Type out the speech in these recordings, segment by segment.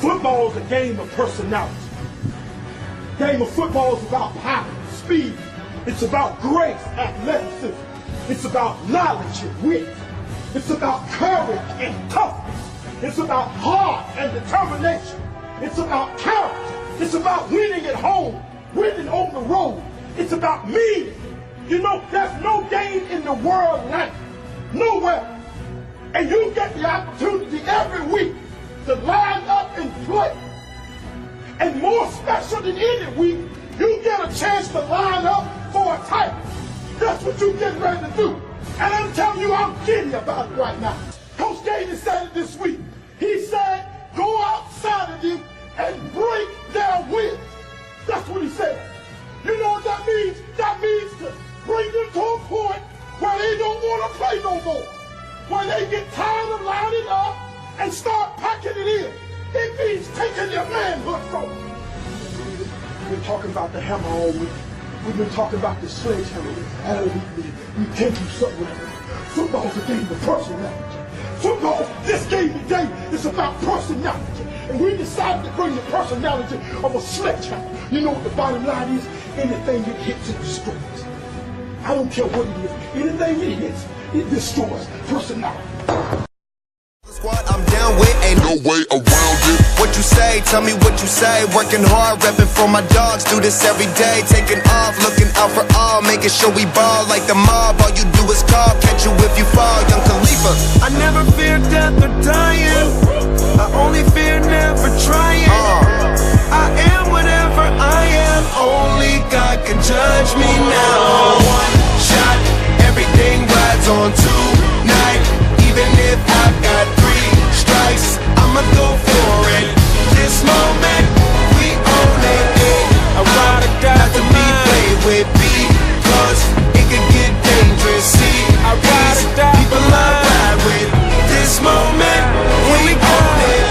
Football is a game of personality. Game of football is about power, speed. It's about grace, athleticism. It's about knowledge and wit. It's about courage and toughness. It's about heart and determination. It's about character. It's about winning at home, winning on the road. It's about meaning. You know, there's no game in the world like it. Nowhere. And you get the opportunity every week to line up and play. And more special than any week, you get a chance to line up for a title. That's what you get ready to do. And I'm telling you, I'm giddy about it right now. Coach Gainey said it this week. He said, go out Saturday and break their will. That's what he said. You know what that means? That means to bring them to a point where they don't want to play no more. Where they get tired of lining up and start packing it in. It means taking their manhood from them. We've been talking about the hammer all week. We've been talking about the sledgehammer all week. We tell you something. Football's a game of personality. Football, this game today is about personality. And we decided to bring the personality of a sledgehammer. You know what the bottom line is? Anything it hits, it destroys. I don't care what it is. Anything it hits, it destroys personality. Squad I'm down with, ain't no way around it. What you say, tell me what you say. Working hard, repping for my dogs. Do this every day, taking off, looking out for all, making sure we ball like the mob. All you do is call, catch you if you fall, young Khalifa. I never fear death or dying. I only fear never trying. I am whatever I am. Only God can judge me now. One shot, everything rides on tonight. Even if I've got 3 strikes, I'ma go for it. This moment, we own it. I ride or die to be played with, because it can get dangerous. See, I ride or die. People I ride with. This moment, we own it.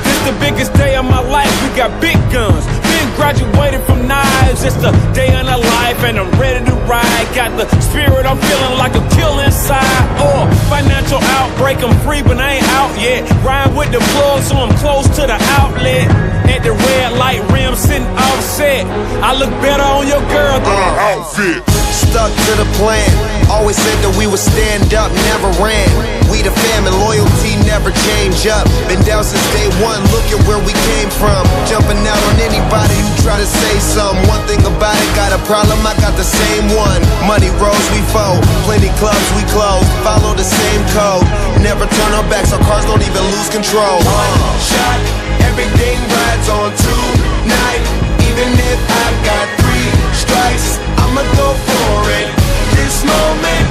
This the biggest day of my life. We got big guns. Been graduated from knives. It's the day of the life, and I'm ready to ride. Got the spirit, I'm feeling like a kill inside. Financial outbreak, I'm free, but I ain't out yet. Ride with the plug, so I'm close to the outlet. At the red light rim, sitting offset. I look better on your girl than an outfit. Stuck to the plan. Always said that we would stand up, never ran. We the fam and loyalty never change up. Been down since day one, look at where we came from. Jumping out on anybody who try to say something. One thing about it, got a problem, I got the same one. Money rolls, we fold. Plenty clubs, we close. Follow the same code. Never turn our backs, our cars don't even lose control. One shot, everything rides on tonight. Even if I've got 3 strikes, I'ma go for it. This moment,